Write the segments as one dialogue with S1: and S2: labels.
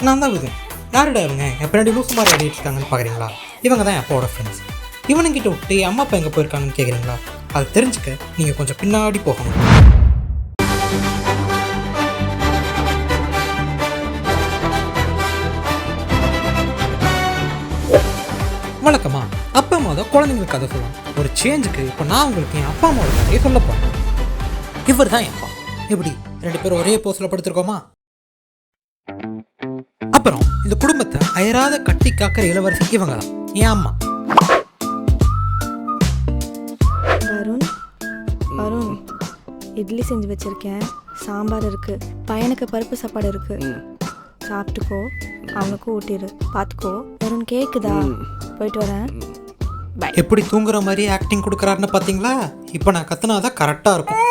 S1: நான் தான் விது. யாருடா இவங்க என் பின்னாடி லூஸ் மாதிரி ஆடிட்டு இருக்காங்கன்னு பார்க்குறீங்களா? இவங்க தான் என் அப்பாவோட ஃப்ரெண்ட்ஸ். இவனுங்கிட்ட விட்டு அம்மா அப்பா எங்கே போயிருக்காங்கன்னு கேட்குறீங்களா? அதை தெரிஞ்சுக்க நீங்கள் கொஞ்சம் பின்னாடி போகணும். வழக்கமா அப்பா அம்மா தான் குழந்தைங்களுக்கு கதை சொல்லுவாங்க. ஒரு சேஞ்சுக்கு இப்போ நான் உங்களுக்கு என் அப்பா அம்மாவோட கதையை சொல்ல போகிறேன். இவர் தான் என் அப்பா. எப்படி 2 பேரும் ஒரே போஸ்டில் படுத்திருக்கோமா? அப்புறம் இந்த குடும்பத்தை அயராத கட்டி காக்கிற இளவரசி இவங்க தான் என் அம்மா.
S2: அருண், இட்லி செஞ்சு வச்சிருக்கேன், சாம்பார் இருக்கு, பையனுக்கு பருப்பு சாப்பாடு இருக்கு, சாப்பிட்டுக்கோ, அவனுக்கும் ஊட்டிடு, பார்த்துக்கோ. அருண் கேக்குதா? போயிட்டு வரேன்.
S1: எப்படி தூங்குற மாதிரி ஆக்டிங் கொடுக்குறாருன்னு பார்த்தீங்களா? இப்போ நான் கத்துனாதான் கரெக்டாக இருக்கும்.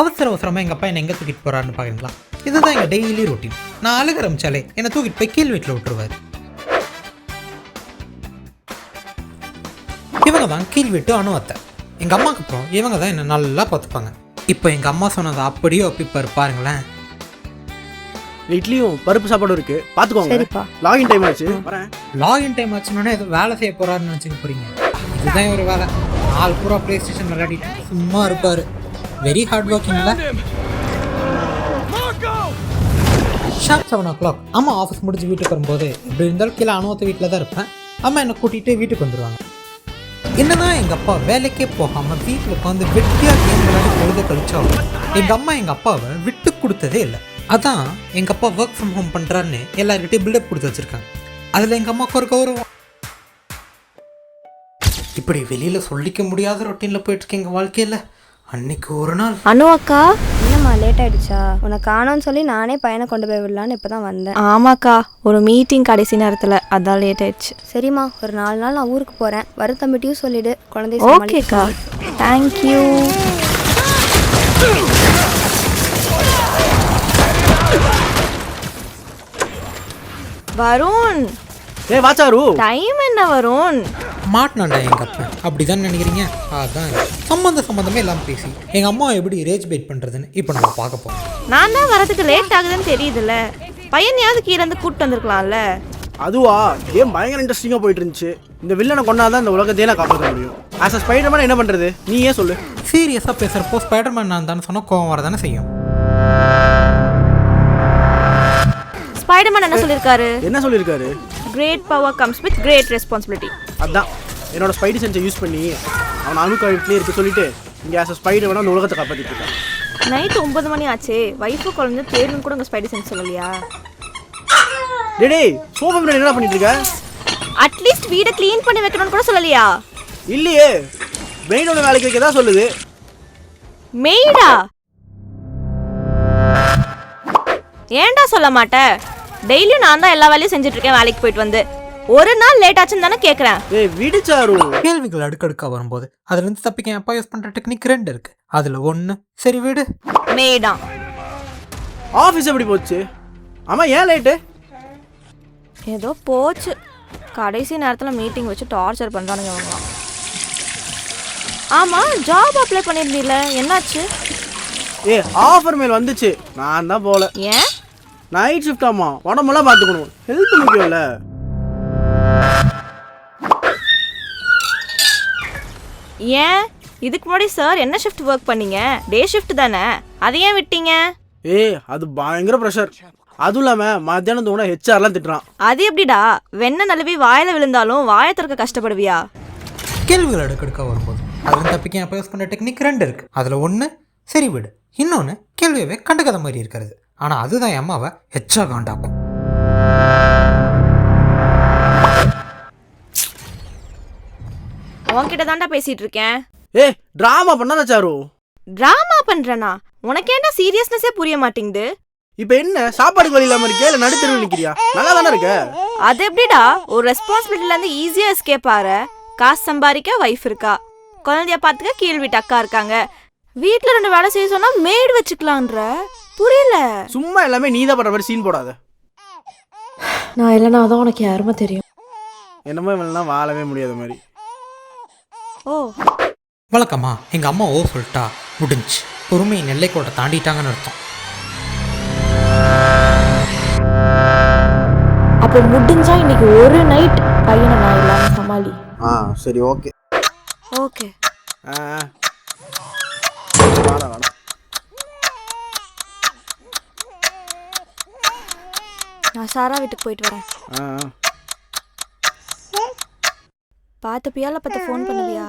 S1: அவசரமாக எங்கள் அப்பா என்னை எங்கே தூக்கிட்டு போகிறாருன்னு பார்க்குறீங்களா? இதுதான் எங்கள் டெய்லி ரொட்டீன். நான் அழுக ஆரம்பிச்சாலே என்னை தூக்கிட்டு போய் கீழ் வீட்டில் விட்டுருவார். இவங்க தான் கீழ் வீட்டு அணுவத்தை. எங்கள் அம்மாவுக்கு அப்புறம் இவங்க தான் என்னை நல்லா பார்த்துப்பாங்க. இப்போ எங்கள் அம்மா சொன்னதை அப்படியே ஒப்பிப்பார் பாருங்களேன்.
S3: இட்லியும் பருப்பு சாப்பாடும் இருக்கு, பார்த்துக்கோங்க. லாகின் டைம் ஆச்சு.
S1: லாகின் டைம் ஆச்சுன்னா ஏதோ வேலை செய்ய போகிறாருன்னு நினச்சிக்க போகிறீங்க. இதுதான் ஒரு வேலை. 4 பூரா ப்ளே ஸ்டேஷன் விளையாடிட்டு சும்மா இருப்பார். Very hard ஒர்க்கிங்ல. ஷார்ப் 7 o'clock அம்மா ஆஃபீஸ் முடிஞ்சு வீட்டுக்கு வரும்போது இப்படி இருந்தாலும் கீழே அனுபவத்தை வீட்டில் தான் இருப்பேன். அம்மா என்னை கூட்டிகிட்டு வீட்டுக்கு வந்துடுவாங்க. என்னதான் எங்கள் அப்பா வேலைக்கே போகாமல் வீட்டில் உட்காந்து வெட்டியாக கேம் விளையாடி பொழுத கழிச்சாலும் எங்கள் அம்மா எங்கள் அப்பாவை விட்டு கொடுத்ததே இல்லை. அதான் எங்கள் அப்பா ஒர்க் ஃப்ரம் ஹோம் பண்ணுறாருன்னு எல்லாருக்கிட்டையும் பில்டப் கொடுத்து வச்சுருக்காங்க. அதில் எங்கள் அம்மாவுக்கு ஒரு கௌரவம். இப்படி வெளியில் சொல்லிக்க முடியாத ரொட்டீனில் போயிட்டுருக்கு எங்கள் வாழ்க்கையில். அன்னைக்கு ஒரு நாள்
S2: அனு அக்கா, என்னம்மா லேட் ஆயிடுச்சா? உனக்கு காணோன்னு சொல்லி நானே பையனை கொண்டு போய் விடலான்னு இப்போ தான் வந்தேன். ஆமாக்கா, ஒரு மீட்டிங் கடைசி நேரத்தில், அதான் லேட் ஆயிடுச்சு. சரிம்மா, ஒரு 4 நாள் நான் ஊருக்கு போகிறேன், வர தம்பிட்டையும் சொல்லிவிடு, குழந்தை. ஓகேக்கா, தேங்க்யூ. வருண், டைம் என்ன வருண்?
S1: மாட்டினாண்டா எங்கள் அப்பா. அப்படி தான் நினைக்கிறீங்க? அதான் சம்மந்தமே இல்லாமல் பேசி எங்கள் அம்மா எப்படி ரேஜ் பேட் பண்ணுறதுன்னு இப்போ நம்ம பார்க்க போகிறோம்.
S2: நான் தான் வரதுக்கு லேட் ஆகுதுன்னு தெரியுதுல்ல, பையனையாவது கீழே இருந்து கூப்பிட்டு வந்திருக்கலாம்ல.
S3: அதுவா, ஏன் பயங்கர இன்ட்ரெஸ்டிங்காக போயிட்டு இருந்துச்சு. இந்த வில்லனை கொண்டாதான் இந்த உலகத்தையே நான் காப்பாற்ற முடியும். ஆஸ் அ ஸ்பைடர்மேன் என்ன பண்ணுறது, நீ ஏன் சொல்லு.
S1: சீரியஸாக பேசுகிறப்போ ஸ்பைடர்மேன் நான் தானே சொன்னால் கோவம் வரதானே செய்யும்.
S2: ஸ்பைடர்மேன் என்ன சொல்லியிருக்காரு? Great power comes with great responsibility.
S3: அதான் என்னோட ஸ்பைடி சென்ஸை யூஸ் பண்ணி அவன் அணுக்காயிலே இருக்க சொல்லிட்டு இங்கே ஆஸ் அ ஸ்பைடர்மேன் அந்த உலகத்தை காப்பாற்றிட்டு இருக்கான்.
S2: நைட்டு 9 மணி ஆச்சு, வைஃபு குழந்தை தேடணும் கூட உங்கள் ஸ்பைடி சென்ஸ் சொல்லலையா?
S3: டேய், சோஃபா பின்னாடி என்ன பண்ணிட்டு இருக்க?
S2: அட்லீஸ்ட் வீடை க்ளீன் பண்ணி வைக்கணும்னு கூட சொல்லலையா?
S3: இல்லையே, மெயினோட வேலைக்கு வைக்க தான் சொல்லுது.
S2: மெய்டா? ஏன்டா சொல்ல மாட்டேன்? டெய்லியும் நான் தான் எல்லா வேலையும் செஞ்சுட்டு இருக்கேன் வேலைக்கு போயிட்டு வந்து. ஒரு நாள் லேட் ஆச்சுன்னு தானே கேட்குறேன்.
S3: ஏய் விடுச்சாரு.
S1: கேள்விகள் அடுக்கடுக்கா வரும்போது அதுலேருந்து தப்பிக்க அப்பா யூஸ் பண்ணுற டெக்னிக் 2 இருக்கு. அதில் 1 சரி வீடு
S2: மேடா.
S3: ஆஃபீஸ் எப்படி போச்சு? ஆமாம், ஏன் லேட்டு?
S2: ஏதோ போச்சு. கடைசி நேரத்தில் மீட்டிங் வச்சு டார்ச்சர் பண்ணுறானுங்க அவங்க. ஆமாம், ஜாப் அப்ளை பண்ணியிருந்தீங்கள, என்னாச்சு?
S3: ஆஃபர் மெயில் வந்துச்சு, நான் தான் போகல.
S2: ஏன்?
S3: Night shift. ஆமாம், உடம்பெல்லாம் பார்த்துக்கணும், ஹெல்த் முக்கியம்ல.
S2: ஏன்? இதுக்கு முன்னாடி சார் என்ன ஷிஃப்ட் ஒர்க் பண்ணீங்க? டே ஷிஃப்ட் தானே, அதை ஏன் விட்டீங்க?
S3: அது பயங்கர ப்ரெஷர். அதுவும் இல்லாமல் மத்தியானம் தூங்கினா ஹெச்ஆர்லாம் திட்டுறான்.
S2: அது எப்படிடா? வெண்ணெய் நழுவி வாயில் விழுந்தாலும் வாயை திறக்க கஷ்டப்படுவியா?
S1: கேள்விகள் அடுக்கடுக்கா வரும்போது அதுலேருந்து தப்பிக்க அப்பா யூஸ் பண்ணுற டெக்னிக் 2 இருக்கு. அதில் 1 சரி வீடு, இன்னொன்று கேள்வியவே கண்டுக்காத மாதிரி இருக்கிறது. ஆனால் அதுதான் அம்மாவை ஹெச்சா காண்டாக்கும்.
S2: உன்கிட்ட தாண்டா பேசிட்டு இருக்கேன்.
S3: டிராமா பண்ணாத சாரு.
S2: டிராமா பண்றேனா? உனக்கு என்ன சீரியஸ்னஸே புரிய மாட்டேங்குது.
S3: இப்போ என்ன சாப்பாடு வழி இல்லாம இருக்கே, இல்லை நடுத்தெருவில் நிற்கிறியா? நல்லா தானே இருக்க.
S2: அது எப்படிடா ஒரு ரெஸ்பான்சிபிலிட்டில இருந்து ஈஸியா எஸ்கேப் ஆற? காசு சம்பாதிக்க வைஃப் இருக்கா, குழந்தைய பார்த்துக்க கீழ் வீட்டு அக்கா இருக்காங்க, வீட்டில் 2 வேலை செய்ய சொன்னா மேடு வச்சுக்கலான்ற. புரியல.
S3: சும்மா எல்லாமே நீ தான் பண்ற மாதிரி சீன் போடாத.
S2: நான் இல்லைனா அதான் உனக்கு யாருமே தெரியும்.
S3: என்னமோ இவெல்லாம் வாழவே முடியாத மாதிரி.
S2: ஓ
S1: வழக்கமா எங்கள் அம்மா சொல்லிட்டா முடிஞ்சு, பொறுமையை நெல்லைக்கோட்டை தாண்டிட்டாங்கன்னு அர்த்தம்.
S4: அப்போ முடிஞ்சா இன்னைக்கு ஒரு நைட் பையனை நான் இல்லாம சமாளி.
S3: சரி ஓகே.
S2: ஓகே.
S3: வாடா வாடா.
S2: நான் சாரா வீட்டுக்கு போயிட்டு வரேன். பார்த்துப்பியா இல்லை பார்த்து ஃபோன் பண்ணுவியா?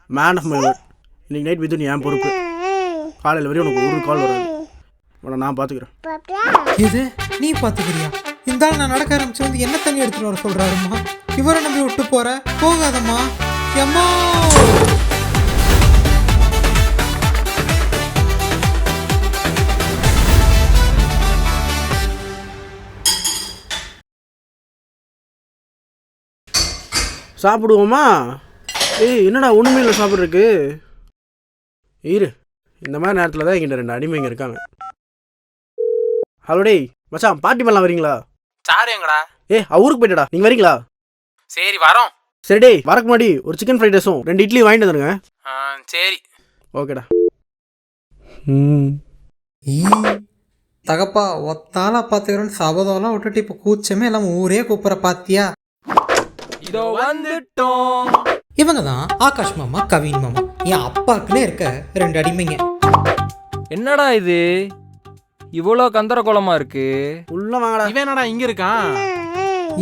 S3: Man of my word. இன்னைக்கு நைட் வித்து என் பொறுப்பு. காலையில் வரையும் உனக்கு ஒரு கால் வராது. உன்னை நான் பார்த்துக்கிறேன்.
S1: இது நீ பார்த்துக்கிறியா? இந்த ஆள் நான் நடக்க ஆரம்பிச்சு வந்து என்ன தண்ணி எடுத்துட்டு வர சொல்கிறாருமா. இவரை நம்பி விட்டு போகிற, போகாதம்மா. எம்மா
S3: சாப்பிடுவோமா? என்னடா ஒன்றுமே இல்லை சாப்பிட்றதுக்கு. இரு, இந்த மாதிரி நேரத்தில் தான் எங்கிட்ட 2 அடிமைங்க இருக்காங்க. ஹலோ டேய் மச்சான், பார்ட்டி பண்ணலாம் வரீங்களா?
S5: சாரு எங்கடா?
S3: ஊருக்கு போயிட்டடா, நீங்கள் வரீங்களா?
S5: சரி வரோம்.
S3: சரி டேய், வரக்கு முன்னாடி ஒரு சிக்கன் ஃப்ரைட் ரைஸும் 2 இட்லி வாங்கிட்டு வந்துருங்க.
S5: சரி
S3: ஓகேடா.
S1: தகப்பா ஒத்தாலா பார்த்துக்கிறோன்னு சபதம்லாம் விட்டுட்டு இப்போ கூச்சமே எல்லாம் ஊரே கூப்பிட்ற பாத்தியா?
S5: இதோ வந்துட்டோம்.
S1: இவங்க தான் ஆகாஷ் மாமா, கவின் மாமா. என் அப்பாக்குன்னே இருக்க 2 அடிமைங்க.
S6: என்னடா இது இவ்வளோ கந்தரகோலமா இருக்கு?
S3: உள்ள வாங்கடா.
S5: இவன் என்னடா இங்க இருக்கான்?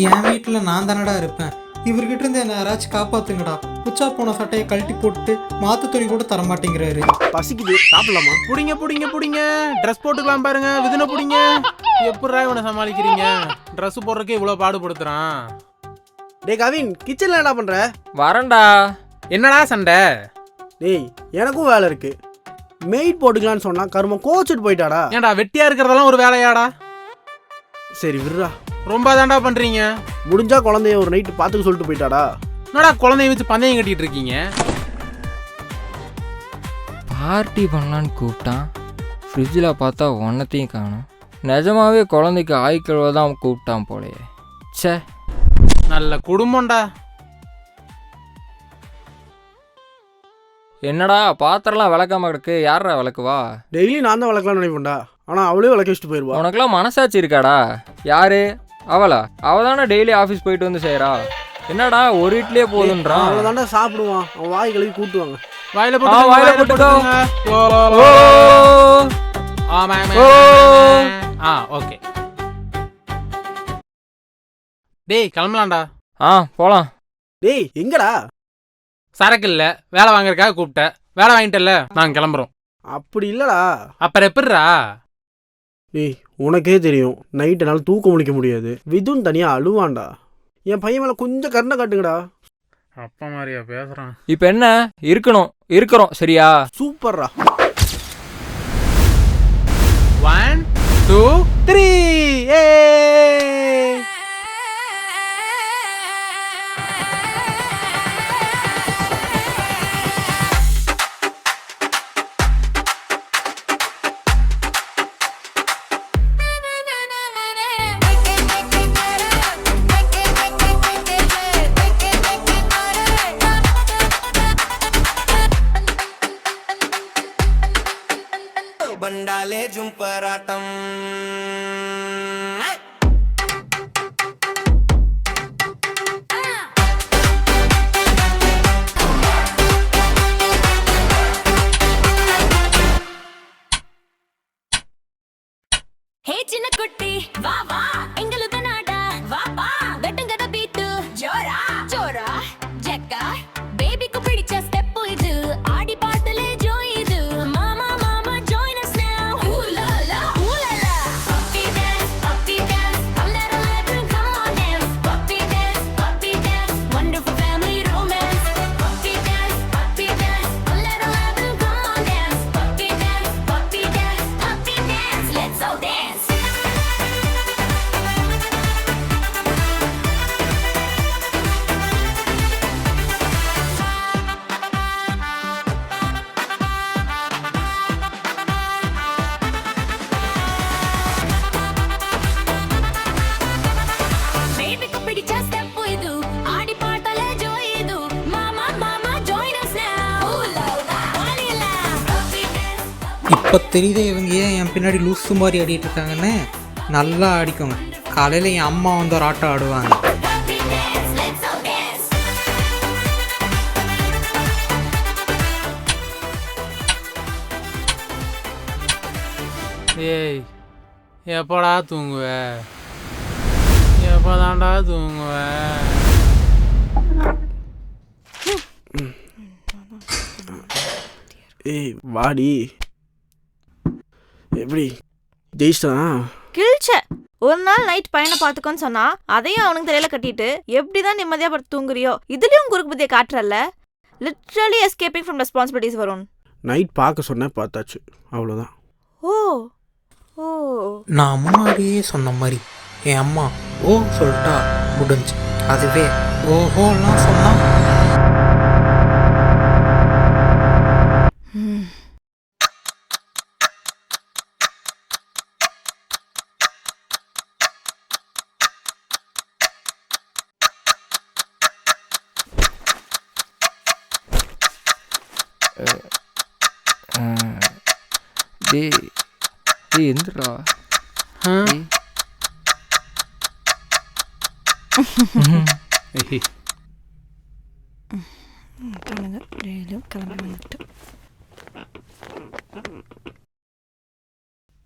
S1: என் வீட்டில் நான் தானடா இருப்பேன். இவர்கிட்ட இருந்து என்ன யாராச்சும் காப்பாத்துங்கடா. புச்சா போன சட்டையை கழட்டி போட்டு மாத்து துணி கூட தரமாட்டேங்கிறாரு.
S3: பசிக்குது, சாப்பிடலாமா?
S5: புடிங்க புடிங்க புடிங்க, ட்ரெஸ் போட்டுக்கலாம் பாருங்க. விதுன புடிங்க. எப்படிடா இவனை சமாளிக்கிறீங்க? ட்ரெஸ் போடுறதுக்கு இவ்வளோ பாடுபடுத்துறான்.
S3: டேய் கவின், கிச்சனில் என்ன பண்ணுற?
S6: வரண்டா.
S5: என்னடா சண்டை?
S3: டேய் எனக்கும் வேலை இருக்கு. மெய்ட் போட்டுக்கலான்னு சொன்னா கருமம் கோச்சிட்டு போயிட்டாடா.
S5: ஏன்டா வெட்டியா இருக்கிறதெல்லாம் ஒரு வேலையாடா?
S3: சரி விடுறா.
S5: ரொம்ப தாண்டா பண்றீங்க.
S3: முடிஞ்சா குழந்தைய ஒரு நைட்டு பார்த்துக்க சொல்லிட்டு போயிட்டாடா.
S5: என்னடா குழந்தைய வச்சு பந்தயம் கட்டிட்டு இருக்கீங்க?
S6: பார்ட்டி பண்ணலான்னு கூப்பிட்டான். ஃப்ரிட்ஜில் பார்த்தா ஒன்றத்தையும் காணும். நிஜமாவே குழந்தைக்கு ஆய்க்கழுவ தான் கூப்பிட்டான் போலையே. சே,
S5: நல்ல குடும்பம்டா.
S6: என்னடா பாத்திரம்லாம் விளக்காம கிடக்கு? யாரா விளக்குவா?
S3: டெய்லி நான் தான் வளர்க்கலாம்னு நினைப்பேன்டா. ஆனால் அவளே விளக்க வச்சுட்டு போயிடுவா.
S6: உனக்கெல்லாம் மனசாட்சி இருக்காடா? யாரு அவளா? அவள் தானே டெய்லி ஆஃபீஸ் போயிட்டு வந்து செய்கிறா. என்னடா ஒரு இட்லியே போதுன்றான்.
S3: அவளை தாண்டா சாப்பிடுவான். அவன் வாய் கழுவி கூட்டுவாங்க.
S5: வாயில
S6: வாயில
S5: போட்டுக்கோ. ஓகே. டேய் கிளம்பலாம்டா.
S6: போலாம்.
S3: டேய் எங்கடா?
S5: சரக்கு இல்ல, வேலை வாங்குறதுக்காக கூப்பிட்ட. வேலை வாங்கிட்டல, நாங்க கிளம்புறோம்.
S3: அப்படி இல்லடா.
S5: அப்புறம் எப்படிரா?
S3: டேய் உனக்கே தெரியும், நைட்டு என்னால் தூக்க முடிக்க முடியாது. விதுன் தனியா அழுவான்டா. என் பையன் மேல கொஞ்சம் கருணை காட்டுங்கடா.
S5: அப்பா மாதிரியா பேசுறான்?
S6: இப்போ என்ன இருக்கிறோம் சரியா?
S3: சூப்பர்ரா.
S5: 1 2 3
S7: బండాలే జుంపరాటం
S8: హే చిన్న కుట్టి వా వా ఎంగలుద నాడా వా వా గట్టంగద బీటు జోరా జోరా జక్క బేబీకు పిడిచ స్టెప్ ఇది ఆడి పాటలే జో ఇది మామా మామా join us now ఊలాలా ఊలాలా puppy dance come let come on dance puppy dance wonderful family romance puppy dance come let come on dance puppy dance let's all dance
S1: இப்போ தெரியுது இவங்க ஏன் என் பின்னாடி லூசு மாதிரி ஆடிட்டு இருக்காங்கன்னு. நல்லா அடிக்குங்க. காலையில் என் அம்மா வந்து ஒரு ஆட்டம் ஆடுவாங்க.
S5: ஏய் எப்படா தூங்குவ? எப்போதான்டா தூங்குவ?
S3: ஏய் வாடி. எப்படி ஜெயிச்சிட்டான்?
S4: கிழிச்ச ஒரு நாள் நைட் பையனை பார்த்துக்கோன்னு சொன்னா அதையும் அவனுக்கு தலையில கட்டிட்டு எப்படிதான் நிம்மதியா படுத்து தூங்குறியோ? இதுலயும் குறுக்கு புத்தியை காட்டுறல்ல. லிட்ரலி எஸ்கேப்பிங் ஃப்ரம் ரெஸ்பான்சிபிலிட்டிஸ் வரும்.
S3: நைட் பார்க்க சொன்னேன், பார்த்தாச்சு, அவ்வளோதான்.
S4: ஓ ஓ
S1: நான் முன்னாடியே சொன்ன மாதிரி என் அம்மா ஓ சொல்லிட்டா முடிஞ்சு. அதுவே ஓஹோலாம் சொன்னா
S6: டேய் டேய் எந்திரா.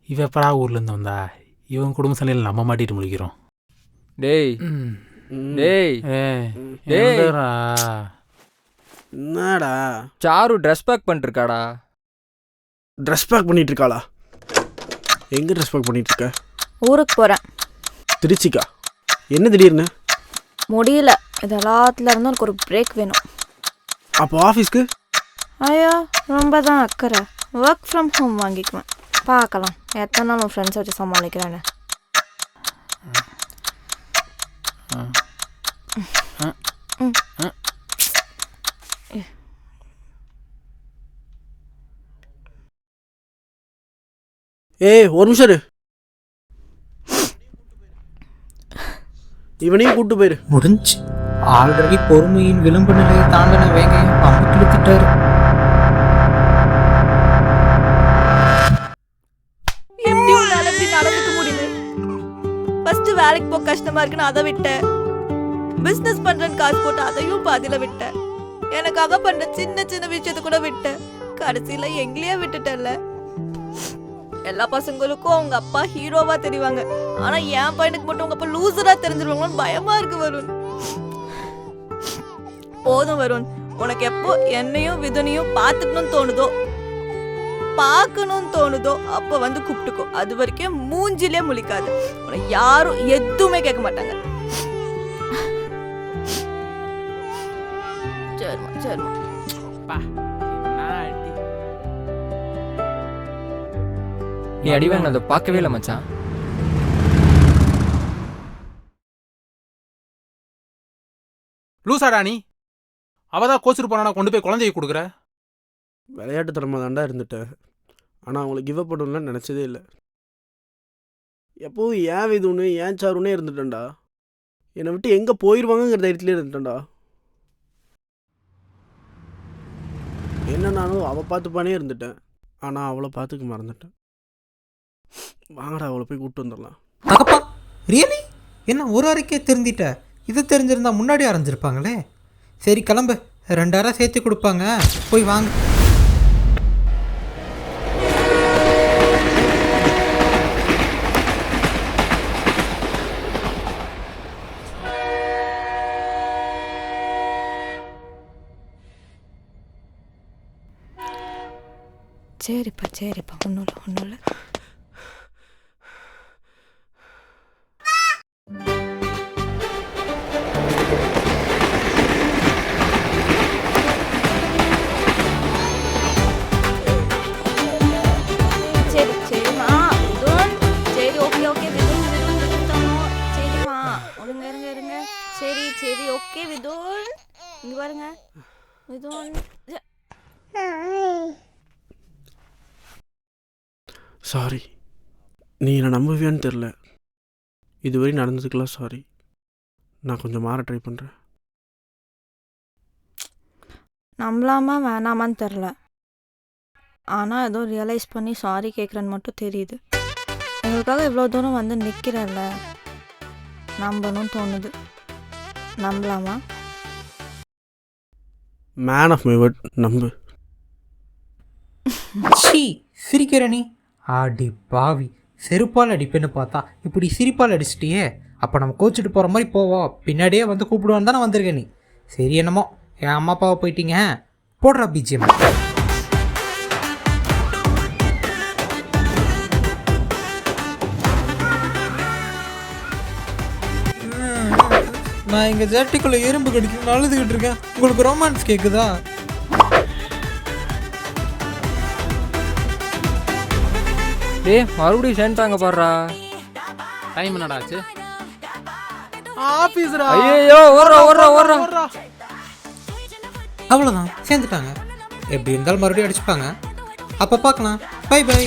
S5: இவ எப்படா ஊர்லேருந்து வந்தா? இவன் குடும்ப சண்டையில் நம்ம மாட்டிட்டு முழிக்கிறோம்.
S6: டேய் டேய் டேய்.
S3: என்னடா
S6: சாரு ட்ரெஸ் பேக் பண்ணிருக்காடா.
S3: ட்ரெஸ் பேக் பண்ணிட்டு இருக்காளா? எங்கே ட்ரெஸ் பேக் பண்ணிட்டு இருக்க?
S4: ஊருக்கு போறேன்.
S3: திருச்சிக்கா? என்ன திடீர்னு?
S4: முடியல. இது எல்லாத்துல இருந்தும் எனக்கு ஒரு பிரேக் வேணும்.
S3: அப்போ ஆஃபீஸ்க்கு?
S4: ஐயோ ரொம்ப தான் அக்கறை. ஒர்க் ஃப்ரம் ஹோம் வாங்கிக்குவேன். பார்க்கலாம் எத்தனை நாள் உன் ஃப்ரெண்ட்ஸை வச்சு சமாளிக்கிறேன்னு.
S3: ஏய் ஒரு நிமிஷம் இரு. இவனையும் கூப்பிட்டு போயிரு.
S1: முடிஞ்சு. ஆல்ரெடி பொறுமையின் விளிம்பு நிலையை தாண்டின வேங்கையும் பம்பு கிழித்துட்டாரு.
S4: எப்படி உன்னால இப்படி நடந்துக்க முடியுது? ஃபர்ஸ்ட் வேலைக்கு போக கஷ்டமா இருக்குன்னு அதை விட்டேன். பிசினஸ் பண்றேன்னு காசு போட்டு அதையும் பாதியில விட்டேன். எனக்காக பண்ற சின்ன சின்ன விஷயத்த கூட விட்டேன். கடைசியில எங்களையே விட்டுட்டேன்ல. எல்லா பசங்களுக்கும் அவங்க அப்பா ஹீரோவா தெரிவாங்க. ஆனா என் பையனுக்கு மட்டும் உங்க அப்பா லூசரா தெரிஞ்சிருவாங்கன்னு பயமா இருக்கு வருண். போதும் வருண். உனக்கு எப்போ என்னையும் விதுனையும் பார்த்துக்கணும்னு தோணுதோ அப்ப வந்து கூப்பிட்டுக்கோ. அது வரைக்கும் மூஞ்சிலே முழிக்காது. உனக்கு யாரும் எதுவுமே கேட்க மாட்டாங்க. சரிமா சரிமா.
S6: நீ அடிவேன் அதை பார்க்கவே இல்லை மச்சான்.
S5: லூசாடா நீ? அவதான் கோச்சிட்டு போனா கொண்டு போய் குழந்தைய கொடுக்குற.
S3: விளையாட்டுத்தனமாக தாண்டா இருந்துட்டேன். ஆனால் அவங்கள கிவ் அப் பண்ணணும்னு நினச்சதே இல்லை. எப்போவும் ஏன் விதுன்னு ஏன் சாருன்னே இருந்துட்டேன்டா. என்னை விட்டு எங்கே போயிடுவாங்கங்கிற தைரியத்துலேயே இருந்துட்டேன்டா. என்ன நானும் அவள் பார்த்துப்பானே இருந்துட்டேன். ஆனால் அவளை பார்த்துக்க மறந்துட்டேன். வாங்கடா அவளை போய் கூப்பிட்டு வந்துடலாம்.
S1: தகப்பா ரியலி? என்ன ஒரு அறைக்கே தெரிஞ்சிட்ட? இது தெரிஞ்சிருந்தா முன்னாடி அரைஞ்சிருப்பாங்களே. சரி கிளம்பு, 2000 சேர்த்து கொடுப்பாங்க, போய் வாங்க.
S4: சரிப்பா ஒன்றும் இல்லை. சரி ஓகே விதுன், இங்க பாருங்க விதுன்.
S3: சாரி, நீ என்னை நம்புவியான்னு தெரில. இதுவரை நடந்ததுக்கெல்லாம் சாரி. நான் கொஞ்சம் மாற ட்ரை பண்ணுறேன்.
S4: நம்பலாமா வேணாமான்னு தெரில.
S2: ஆனால் ஏதோ ரியலைஸ் பண்ணி சாரி கேட்குறேன்னு மட்டும் தெரியுது. எங்களுக்காக இவ்வளோ தூரம் வந்து நிற்கிறல்ல, நம்பணும் தோணுது. நம்பலாமா?
S3: மேன் ஆஃப் மை வேர்ட், நம்பு.
S1: சீ, சிரிக்கிற நீ? ஆடி பாவி, செருப்பால் அடிப்பேன்னு பார்த்தா இப்படி சிரிப்பால் அடிச்சிட்டியே. அப்போ நம்ம கோச்சிட்டு போகிற மாதிரி போவோம், பின்னாடியே வந்து கூப்பிடுவான்னு தானே வந்திருக்க நீ. சரி, என்னமோ என் அம்மா அப்பாவை போயிட்டீங்க, போடுறா பிஜிஎம். நான் இங்கே ஜாட்டிக்குள்ளே எறும்பு கடிக்கணும் அழுதுகிட்டு இருக்கேன். உங்களுக்கு ரொமான்ஸ் கேட்குதா?
S6: டேய் மறுபடியும் சேர்ந்துட்டாங்க பாடுறா.
S5: டைம் என்னடா ஆச்சு? ஆபீஸ்ரா.
S6: ஐயோ ஓடுறா.
S1: அவ்வளோதான், சேர்ந்துட்டாங்க. எப்படி இருந்தாலும் மறுபடியும் அடிச்சுப்பாங்க. அப்போ பார்க்கலாம். Bye by.